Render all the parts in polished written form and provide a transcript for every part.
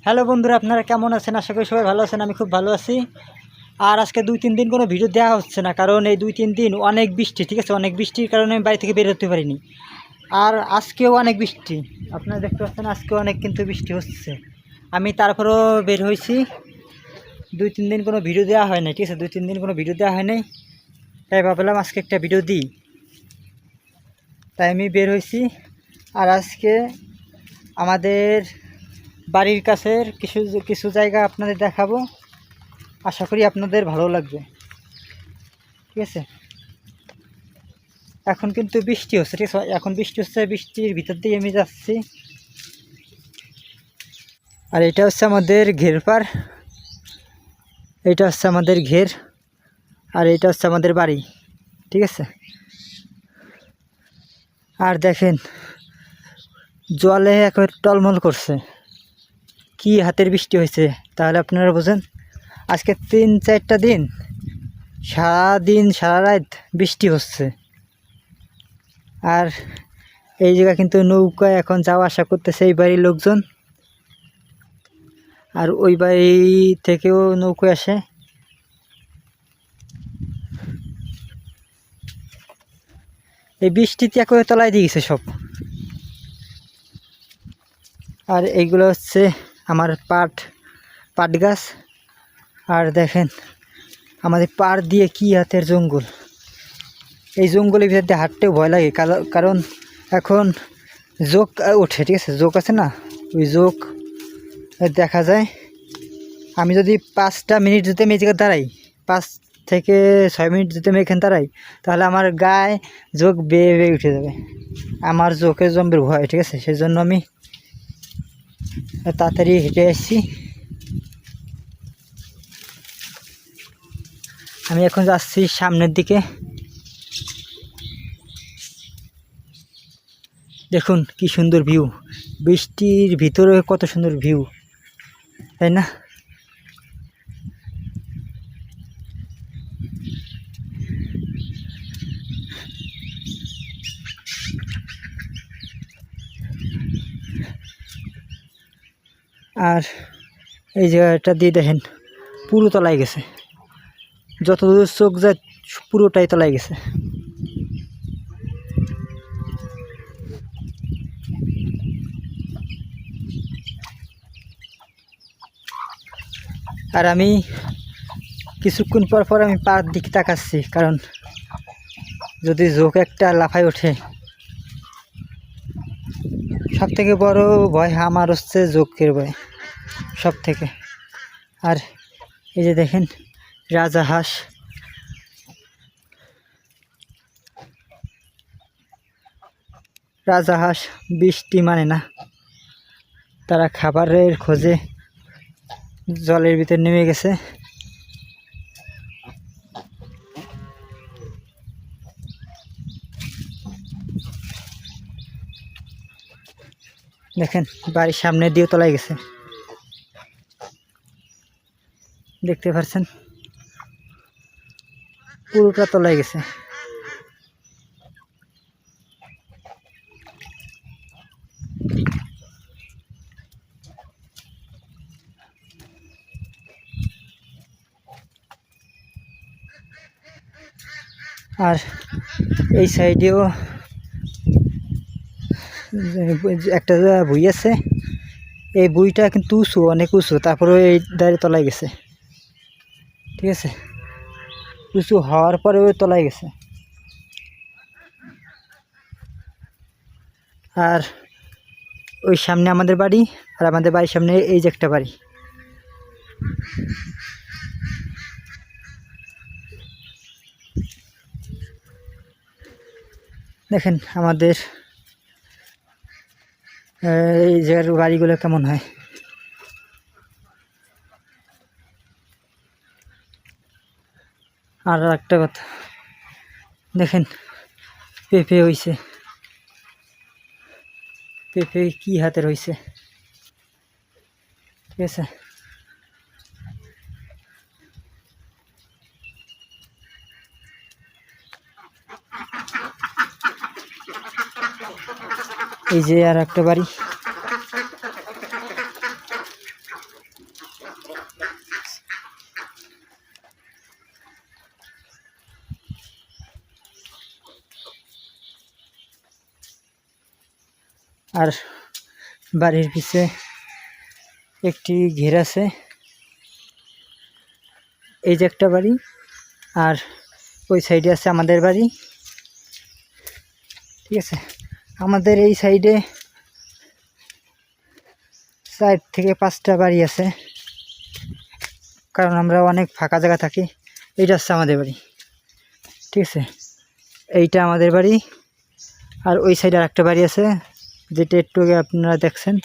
Hello বন্ধুরা, আপনারা কেমন আছেন? আশা করি সবাই ভালো আছেন। আমি খুব ভালো আছি। আর আজকে 2-3 দিন কোনো ভিডিও দেওয়া হচ্ছে না, কারণ এই 2-3 দিন অনেক বৃষ্টি। ঠিক আছে, অনেক বৃষ্টির কারণে আমি বাড়ি থেকে বের হতে পারিনি। আর আজকেও অনেক বৃষ্টি, আপনারা দেখতে পাচ্ছেন, আজকেও অনেক কিন্তু বৃষ্টি হচ্ছে। আমি তারপরেও বের হয়েছি। 2-3 দিন কোনো ভিডিও দেওয়া হয় না। ঠিক আছে, 2-3 দিন কোনো ভিডিও দেওয়া হয় নাই, তাই ভাবলাম আজকে একটা ভিডিও দিই। তাই আমি বের হয়েছি। আর আজকে আমাদের বাড়ির কাছের কিছু কিছু জায়গা আপনাদের দেখাবো। আশা করি আপনাদের ভালো লাগবে। ঠিক আছে, এখন কিন্তু বৃষ্টি হচ্ছে। ঠিক আছে, এখন বৃষ্টি হচ্ছে, বৃষ্টির ভিতর দিয়ে আমি যাচ্ছি। আর এটা হচ্ছে আমাদের ঘের পার, এটা হচ্ছে আমাদের ঘের, আর এটা হচ্ছে আমাদের বাড়ি। ঠিক আছে, আর দেখেন জলে একেবারে টলমল করছে। কি হাতের বৃষ্টি হয়েছে তাহলে আপনারা বোঝেন। আজকে 3-4টা দিন সারাদিন সারা রাত বৃষ্টি হচ্ছে। আর এই জায়গা কিন্তু নৌকায় এখন যাওয়া আসা করতেছে এই বাড়ির লোকজন, আর ওই বাড়ি থেকেও নৌকায় আসে। এই বৃষ্টিতে একেবারে তলায় দিয়ে গেছে সব। আর এইগুলো হচ্ছে আমার পাট গাছ। আর দেখেন আমাদের পাড় দিয়ে কি হাতের জঙ্গল। এই জঙ্গলের ভিতর দিয়ে হাঁটতেও ভয় লাগে, কারণ এখন জোক ওঠে। ঠিক আছে, জোক আছে না, ওই জোক দেখা যায়। আমি যদি 5টা মিনিট যদি আমি এই জায়গায় দাঁড়াই, 5 থেকে 6 মিনিট যদি আমি এখানে দাঁড়াই, তাহলে আমার গায়ে জোক বেয়ে বেয়ে উঠে যাবে। আমার জোকের জম্বের ভয়। ঠিক আছে, সেই জন্য আমি তাড়াতাড়ি হেঁটে আসছি। আমি এখন যাচ্ছি সামনের দিকে। দেখুন কি সুন্দর ভিউ, বৃষ্টির ভিতরে কত সুন্দর ভিউ, তাই না? আর এই জায়গাটা দিয়ে দেখেন পুরো তলায় গেছে, যতদূর চোখ যায় পুরোটাই তলায় গেছে। আর আমি কিছুক্ষণ পর পর আমি পাড়ের দিকে তাকাচ্ছি, কারণ যদি জোক একটা লাফায় ওঠে। সব থেকে বড় ভয় আমার হচ্ছে জোকের ভয় সব থেকে। আর এই যে দেখেন রাজাহাঁস, বৃষ্টি মানে না, তারা খাবারের খোঁজে জলের ভিতর নেমে গেছে। দেখেন বাড়ির সামনে দিয়ে তলায় গেছে, দেখতে পাচ্ছেন পুরোটা তলায় গেছে। আর এই সাইডেও একটা বই আছে, এই বইটা কিন্তু উঁচু, অনেক উঁচু, তারপরে এই দাঁড়িয়ে তলায় গেছে। ঠিক আছে, উঁচু হওয়ার পরেও তলায় গেছে। আর ওই সামনে আমাদের বাড়ি, আর আমাদের বাড়ির সামনে এই যে একটা বাড়ি। দেখেন আমাদের এই জায়গার বাড়িগুলো কেমন হয়। আর একটা কথা দেখেন, পেঁপে হইছে, পেঁপে কি হাতের হইছে। ঠিক আছে, এই যে আর একটা বাড়ি। আর বাড়ির পিছে একটি ঘের আছে, এই যে একটা বাড়ি, আর ওই সাইডে আছে আমাদের বাড়ি। ঠিক আছে, আমাদের এই সাইডে 4 থেকে 5টা বাড়ি আছে, কারণ আমরা অনেক ফাঁকা জায়গা থাকি। এইটা হচ্ছে আমাদের বাড়ি। ঠিক আছে, এইটা আমাদের বাড়ি। আর ওই সাইডে আর একটা বাড়ি আছে, যেটা একটু আগে আপনারা দেখছেন।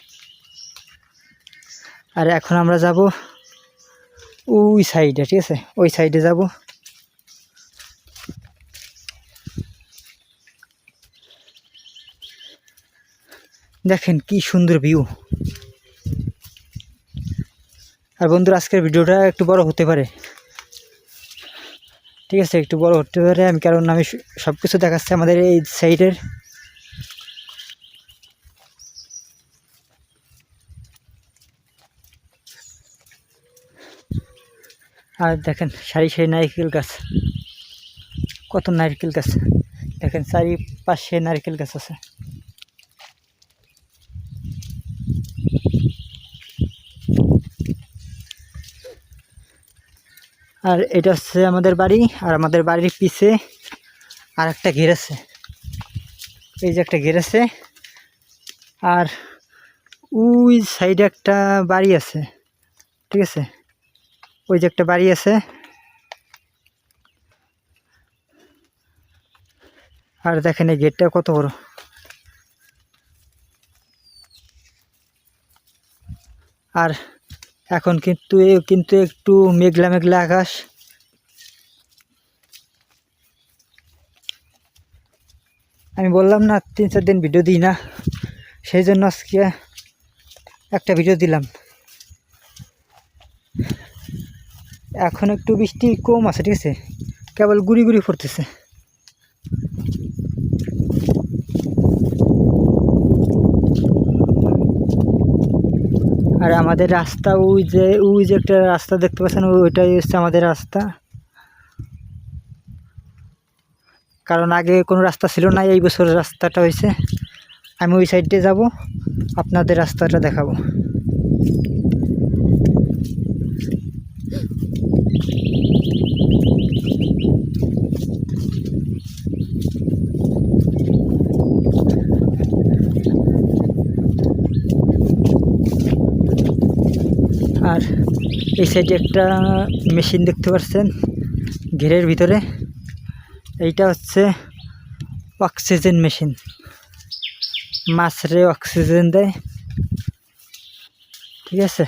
আর এখন আমরা যাব ওই সাইডে। ঠিক আছে, ওই সাইডে যাব। দেখেন কি সুন্দর ভিউ। আর বন্ধুরা, আজকের ভিডিওটা একটু বড় হতে পারে। ঠিক আছে, একটু বড় হতে পারে, কারণ আমি সব কিছু দেখাচ্ছি আমাদের এই সাইডের। আর দেখেন সারি সারি নারকেল গাছ, কত নারকেল গাছ। দেখেন চারিপাশে নারকেল গাছ আছে। আর এটা হচ্ছে আমাদের বাড়ি। আর আমাদের বাড়ির পিছে আর একটা ঘের আছে, এই যে একটা ঘের আছে। আর ওই সাইডে একটা বাড়ি আছে। ঠিক আছে, ওই যে একটা বাড়ি আছে। আর দেখেন এই গেটটা কত বড়। আর এখন কিন্তু একটু মেঘলা মেঘলা আকাশ। আমি বললাম না 3-4 দিন ভিডিও দিই না, সেই জন্য আজকে একটা ভিডিও দিলাম। এখন একটু বৃষ্টি কম আছে। ঠিক আছে, কেবল গুড়ি গুড়ি পড়তেছে। আর আমাদের রাস্তা, ওই যে একটা রাস্তা দেখতে পাচ্ছেন, ওইটাই হচ্ছে আমাদের রাস্তা। কারণ আগে কোনো রাস্তা ছিল না, এই বছর রাস্তাটা হয়েছে। আমি ওই সাইডে যাব, আপনাদের রাস্তাটা দেখাবো। আর এই সাইডে একটা মেশিন দেখতে পাচ্ছেন ঘেরের ভিতরে, এইটা হচ্ছে অক্সিজেন মেশিন। মাছরে অক্সিজেন দেয়। ঠিক আছে,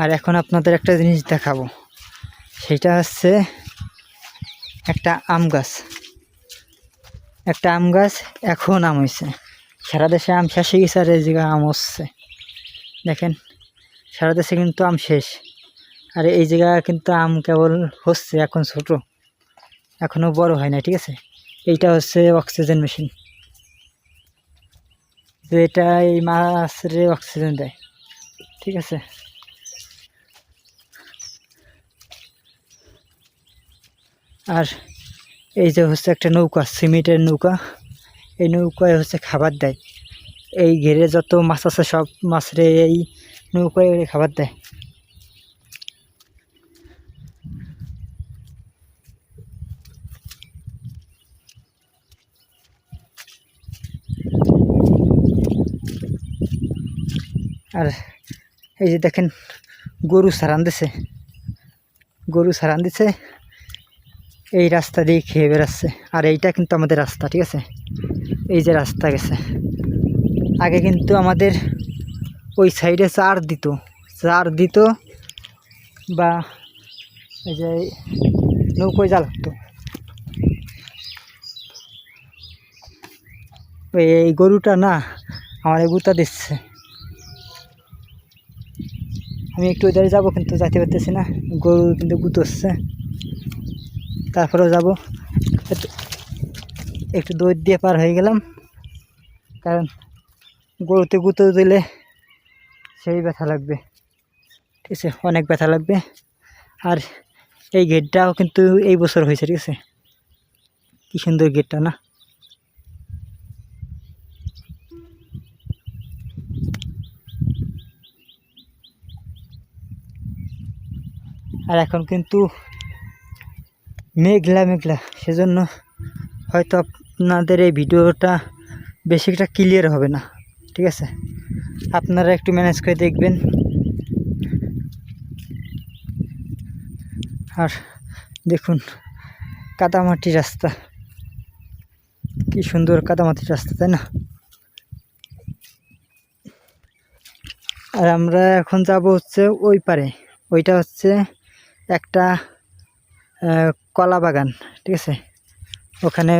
আর এখন আপনাদের একটা জিনিস দেখাবো, সেটা হচ্ছে একটা আম গাছ। এখন আম হয়েছে। সারা দেশে আম শেষ হয়ে গেছে, আর এই জায়গায় আম হচ্ছে। দেখেন, সারা দেশে কিন্তু আম শেষ, আর এই জায়গায় কিন্তু আম কেবল হচ্ছে, এখন ছোট, এখনও বড় হয় না। ঠিক আছে, এইটা হচ্ছে অক্সিজেন মেশিন, যেটা এই মাছরে অক্সিজেন দেয়। ঠিক আছে, আর এই যে হচ্ছে একটা নৌকা, সিমেন্টের নৌকা। এই নৌকায় হচ্ছে খাবার দেয়। এই ঘেরে যত মাছ আছে সব মাছরে এই নৌকায় খাবার দেয়। আর এই যে দেখেন গরু সারান দিছে, এই রাস্তা দিয়ে খেয়ে বেড়াচ্ছে। আর এইটা কিন্তু আমাদের রাস্তা। ঠিক আছে, এই যে রাস্তা গেছে। আগে কিন্তু আমাদের ওই সাইডে চার দিত বা এই যে নৌকোয় জাল হতো। এই গরুটা না আমার গুতা দিচ্ছে। আমি একটু ওইধারে যাবো, কিন্তু যাইতে পারতেছি না, গরু কিন্তু গুতোচ্ছে। তারপরেও যাব, একটু দৌড় দিয়ে পার হয়ে গেলাম। কারণ গরুতে গুঁতো দিলে সেই ব্যথা লাগবে, ঠিক আছে, অনেক ব্যথা লাগবে। আর এই গেটটাও কিন্তু এই বছর হয়েছে, ঠিক আছে, কি সুন্দর গেটটা না। আর এখন কিন্তু মেঘলা মেঘলা, সেজন্য হয়তো আপনাদের এই ভিডিওটা বেশি একটা ক্লিয়ার হবে না, ঠিক আছে, আপনারা একটু ম্যানেজ করে দেখবেন। আর দেখুন কাদামাটি রাস্তা, কি সুন্দর কাদামাটির রাস্তা, তাই না? আর আমরা এখন যাব হচ্ছে ওই পারে, ওইটা হচ্ছে একটা কলা বাগান, ঠিক আছে, ওখানে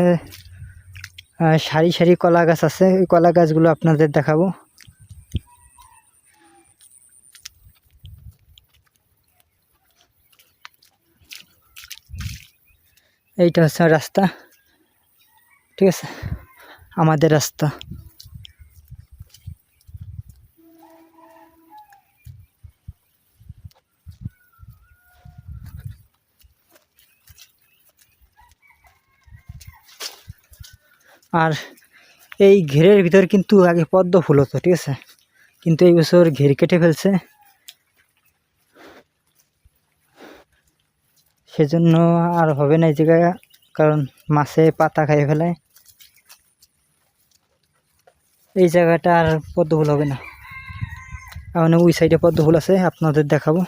সারি সারি কলা গাছ আছে, ওই কলা গাছগুলো আপনাদের দেখাবো। এইটা হচ্ছে রাস্তা, ঠিক আছে, আমাদের রাস্তা। আর এই ঘেরের ভিতর কিন্তু আগে পদ্ম ফুল হতো, ঠিক আছে, কিন্তু এই বছর ঘের কেটে ফেলছে, সেজন্য আর হবে না এই জায়গায়, কারণ মাছে পাতা খাইয়ে ফেলে, এই জায়গাটা আর পদ্ম ফুল হবে না। এখন ওই সাইডে পদ্ম ফুল আছে, আপনাদের দেখাবো।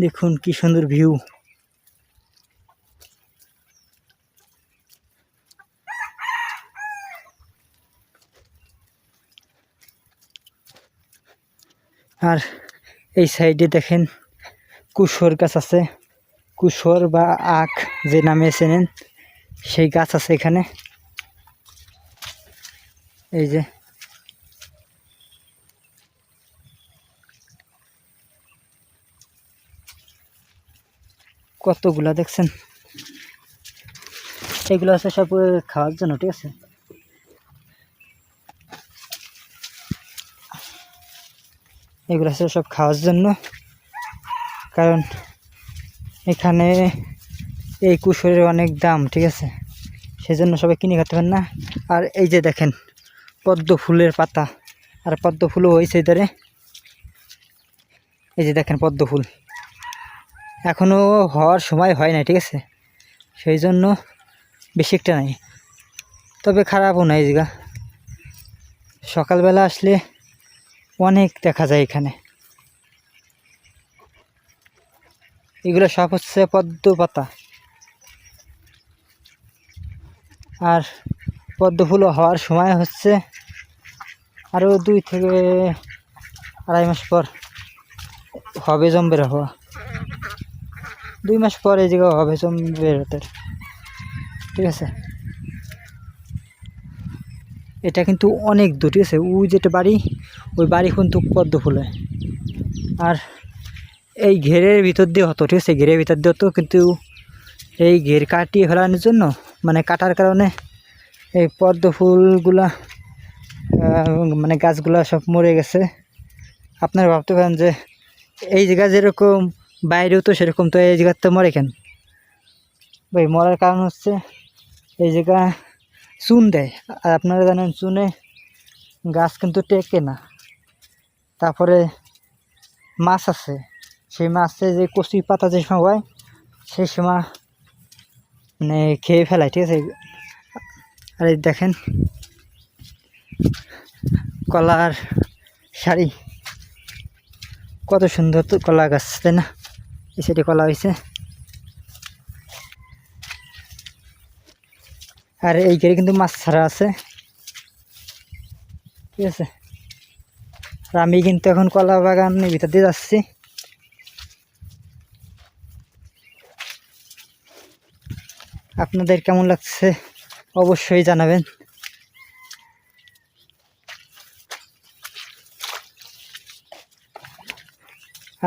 দেখুন কি সুন্দর ভিউ। আর এই সাইডে দেখেন কুশর গাছ আছে, কুশর বা আখ যে নামে চেনেন, সেই গাছ আছে এখানে। এই যে কতগুলা দেখছেন, এগুলো আছে সব খাওয়ার জন্য, ঠিক আছে, এগুলো আছে সব খাওয়ার জন্য, কারণ এখানে এই কুশরের অনেক দাম, ঠিক আছে, সেজন্য সবাই কিনে খেতে পারেন না। আর এই যে দেখেন পদ্ম ফুলের পাতা, আর পদ্ম ফুলও হয়েছে ধরে, এই যে দেখেন পদ্ম ফুল এখনও হওয়ার সময় হয় না, ঠিক আছে, সেই জন্য বেশি একটা নাই, তবে খারাপও না। এই জায়গা সকালবেলা আসলে অনেক দেখা যায় এখানে। এগুলো সব হচ্ছে পদ্ম পাতা, আর পদ্ম ফুল হওয়ার সময় হচ্ছে আরও 2 থেকে 2.5 মাস পর হবে জম্বের হওয়া, 2 মাস পর এই জায়গা হবে জম্বের হাতের, ঠিক আছে। এটা কিন্তু অনেক দূর, ঠিক আছে, ওই যেটা বাড়ি, ওই বাড়ি কিন্তু পদ্ম ফুলে। আর এই ঘেরের ভিতর দিয়ে হতো, ঠিক আছে, ঘেরের ভিতর দিয়ে হতো, কিন্তু এই ঘের কাটিয়ে ফেলানোর জন্য, মানে কাটার কারণে এই পদ্ম ফুলগুলা মানে গাছগুলা সব মরে গেছে। আপনারা ভাবতে পারেন যে এই জায়গা যেরকম বাইরেও তো সেরকম, তো এই জায়গাতে মরে কেন? ভাই মরার কারণ হচ্ছে এই জায়গা চুন দেয়, আর আপনারা জানেন চুনে গাছ কিন্তু টেকে না। তারপরে মাছ আছে, সেই মাছে যে কচি পাতা যে সময় হয়, সেই সময় মানে খেয়ে ফেলায়, ঠিক আছে। আর এই দেখেন কলার শাড়ি, কত সুন্দর তো কলা গাছ, তাই না? এই সাইডে কলা হয়েছে। আর এই ঘরে কিন্তু মাছ ছাড়া আছে, ঠিক আছে। আর আমি কিন্তু এখন কলা বাগানের ভিতর দিয়ে যাচ্ছি। আপনাদের কেমন লাগছে অবশ্যই জানাবেন।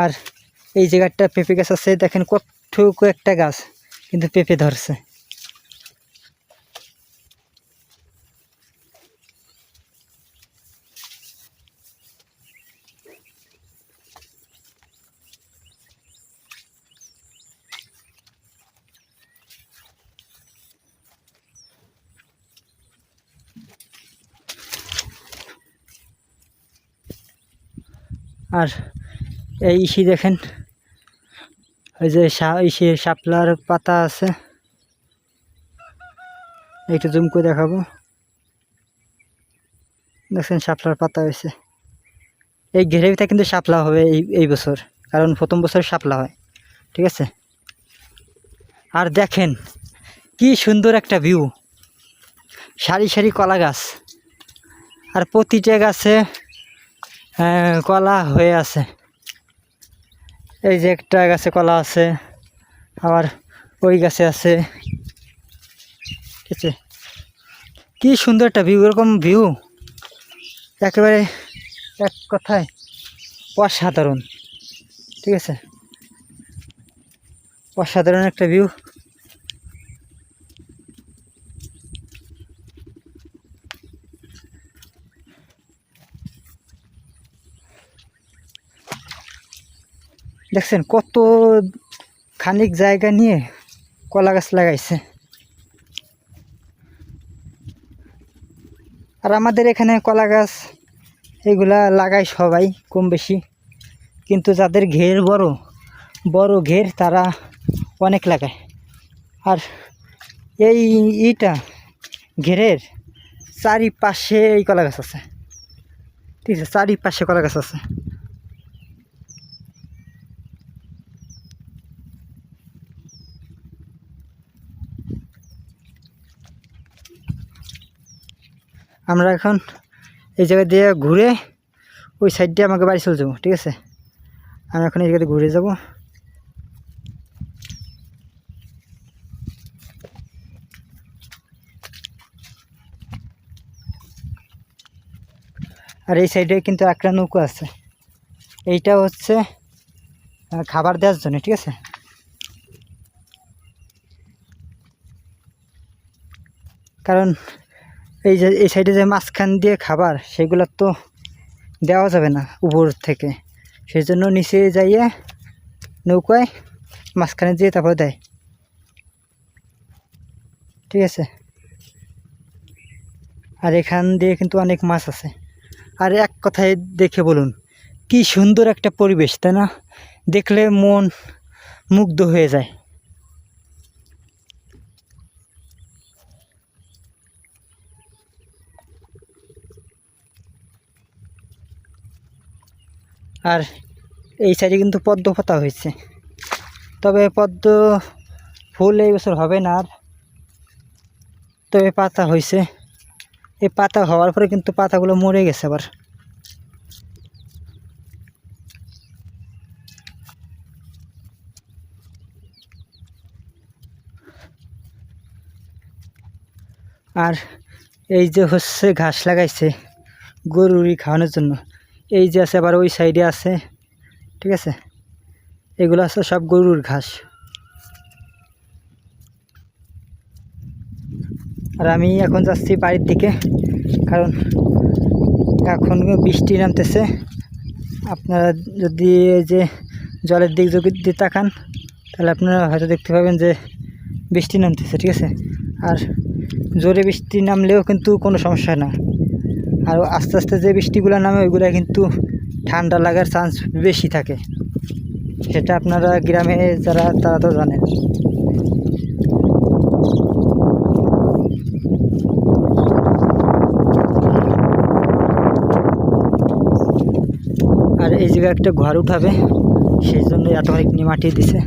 আর এই জায়গাটা পেঁপে গাছ আছে, দেখেন কতটুকু একটা গাছ কিন্তু পেঁপে ধরছে। আর এই ইসি দেখেন, ওই যে ইসি শাপলার পাতা আছে, একটু জুম করে দেখাবো। দেখছেন শাপলার পাতা হয়েছে। এই ঘেরের ভিতরে কিন্তু শাপলা হবে এই বছর, কারণ প্রথম বছর শাপলা হয়, ঠিক আছে। আর দেখেন কি সুন্দর একটা ভিউ, সারি সারি কলা গাছ, আর প্রতিটা গাছে কলা হয়ে আছে। এই যে একটা গাছে কলা আছে, আবার ওই গাছে আছে, ঠিক আছে। কি সুন্দর একটা ভিউ, এরকম ভিউ একেবারে এক কথায় অসাধারণ, ঠিক আছে, অসাধারণ একটা ভিউ। দেখছেন কত খানিক জায়গা নিয়ে কলা গাছ লাগাইছে। আর আমাদের এখানে কলা গাছ এগুলা লাগায় সবাই কম বেশি, কিন্তু যাদের ঘের বড় বড় ঘের তারা অনেক লাগায়। আর এই ইটা ঘেরের চারিপাশে এই কলা গাছ আছে, ঠিক আছে, চারিপাশে কলা গাছ আছে। আমরা এখন এই জায়গা দিয়ে ঘুরে ওই সাইড দিয়ে আমাকে বাড়ি চলে যাবো, ঠিক আছে। আমি এখন এই জায়গাতে ঘুরে যাব। আর এই সাইডে কিন্তু একটা নৌকা আছে, এইটা হচ্ছে খাবার দেওয়ার জন্য, ঠিক আছে। কারণ এই যে এই সাইডে যে মাঝখান দিয়ে খাবার, সেগুলো তো দেওয়া যাবে না উপর থেকে, সেই জন্য নিচে যাইয়ে নৌকায় মাঝখানে দিয়ে তারপর দেয়, ঠিক আছে। আর এখান দিয়ে কিন্তু অনেক মাছ আছে। আর এক কথায় দেখে বলুন কি সুন্দর একটা পরিবেশ, তাই না? দেখলে মন মুগ্ধ হয়ে যায়। আর এই সাইডে কিন্তু পদ্ম পাতা হয়েছে, তবে পদ্ম ফুল এই বছর হবে না। আর তবে পাতা হয়েছে, এই পাতা হওয়ার পরে কিন্তু পাতাগুলো মরে গেছে আবার। আর এই যে হচ্ছে ঘাস লাগাইছে গরুরই খাওয়ানোর জন্য, এই যে আছে, আবার ওই সাইডে আছে, ঠিক আছে। এগুলো আছে সব গরুর ঘাস। আর আমি এখন যাচ্ছি বাড়ির দিকে, কারণ এখন বৃষ্টি নামতেছে। আপনারা যদি এই যে জলের দিক যদি তাকান, তাহলে আপনারা হয়তো দেখতে পাবেন যে বৃষ্টি নামতেছে, ঠিক আছে। আর জোরে বৃষ্টি নামলেও কিন্তু কোনো সমস্যা না, আর আস্তে আস্তে যে বৃষ্টিগুলো নামে ওইগুলো কিন্তু ঠান্ডা লাগার চান্স বেশি থাকে, সেটা আপনারা গ্রামে যারা তারা তো জানেন। আর এই জায়গায় একটা ঘর উঠাবে, সেই জন্য এত অনেক মাটি দিছে।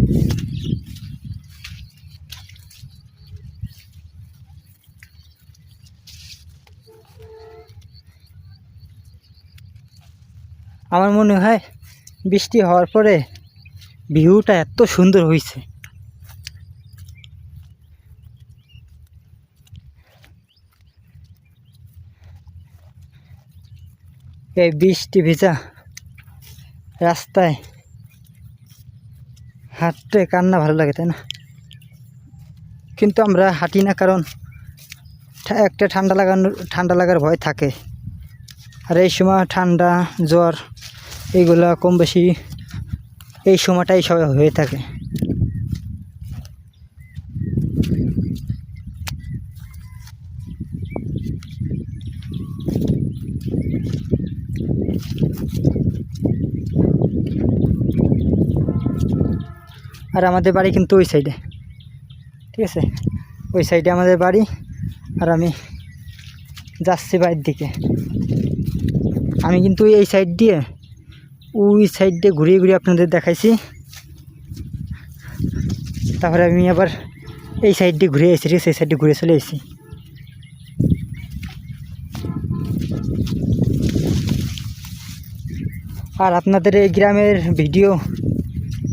আমার মনে হয় বৃষ্টি হওয়ার পরে ভিউটা এত সুন্দর হয়েছে। এই বৃষ্টি ভেজা রাস্তায় হাঁটতে কার না ভালো লাগে, তাই না? কিন্তু আমরা হাঁটি না, কারণ একটা ঠান্ডা লাগার ভয় থাকে। আর এই সময় ঠান্ডা জ্বর এইগুলা কম বেশি এই সময়টাই সবাই হয়ে থাকে। আর আমাদের বাড়ি কিন্তু ওই সাইডে, ঠিক আছে? ওই সাইডে আমাদের বাড়ি। আর আমি যাচ্ছি বাড়ির দিকে। আমি কিন্তু এই সাইড দিয়ে ওই সাইড দিয়ে ঘুরিয়ে ঘুরিয়ে আপনাদের দেখাইছি। তারপরে আমি আবার এই সাইড দিয়ে ঘুরে এসেছি, ঠিক আছে? এই সাইড দিয়ে ঘুরে চলে এসেছি। আর আপনাদের এই গ্রামের ভিডিও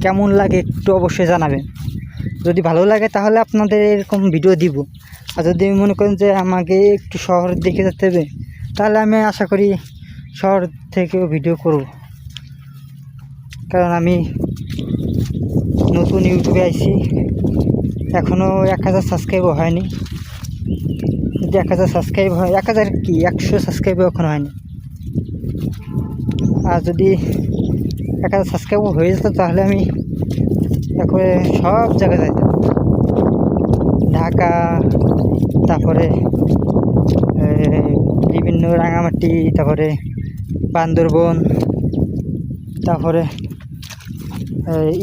কেমন লাগে একটু অবশ্যই জানাবেন। যদি ভালো লাগে তাহলে আপনাদের এরকম ভিডিও দিব। আর যদি মনে করেন যে আমাকে একটু শহরের দিকে যেতে হবে, তাহলে আমি আশা করি শহর থেকেও ভিডিও করব। কারণ আমি নতুন ইউটিউবে আইছি, এখনও 1000 সাবস্ক্রাইবও হয়নি। যদি 1000 সাবস্ক্রাইব হয়, 1000 কি 100 সাবস্ক্রাইবও এখনও হয়নি। আর যদি 1000 সাবস্ক্রাইবও হয়ে যেত তাহলে আমি এখন সব জায়গায় যাইতাম। ঢাকা, তারপরে বিভিন্ন রাঙামাটি, তারপরে বান্দরবন, তারপরে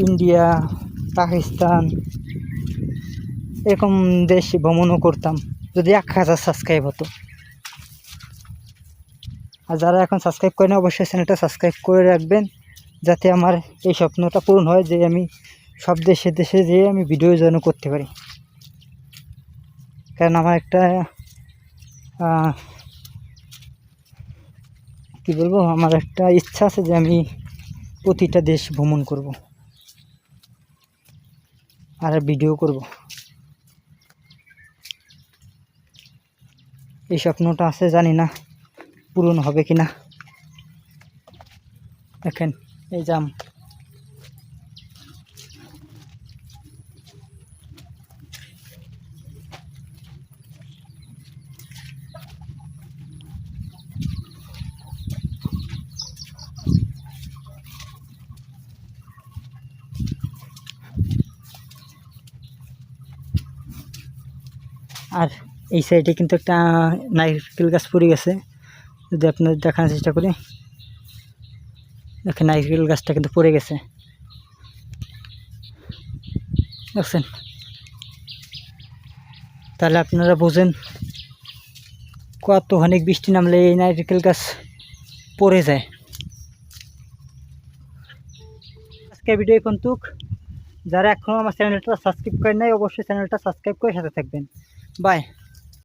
ইন্ডিয়া, পাকিস্তান, এরকম দেশ ভ্রমণও করতাম যদি 1000 সাবস্ক্রাইব হতো। আর যারা এখন সাবস্ক্রাইব করেন অবশ্যই চ্যানেলটা সাবস্ক্রাইব করে রাখবেন, যাতে আমার এই স্বপ্নটা পূরণ হয় যে আমি সব দেশে দেশে যেয়ে আমি ভিডিও যেন করতে পারি। কারণ আমার একটা কি বলবো, আমার একটা ইচ্ছা আছে যে আমি প্রতিটা দেশ ভ্রমণ করব আর ভিডিও করব। এই স্বপ্নটা আছে, জানি না পূরণ হবে কিনা। দেখেন এই জাম, আর এই সাইডে কিন্তু একটা নারকেল গাছ পড়ে গেছে। যদি আপনাদের দেখানোর চেষ্টা করি, দেখেন নারকেল গাছটা কিন্তু পড়ে গেছে, দেখছেন? তাহলে আপনারা বোঝেন কতখানি বৃষ্টি নামলে এই নারকেল গাছ পড়ে যায়। আজকে ভিডিও পর্যন্ত। যারা এখনও আমার চ্যানেলটা সাবস্ক্রাইব করেন নাই অবশ্যই চ্যানেলটা সাবস্ক্রাইব করে সাথে থাকবেন। বাই।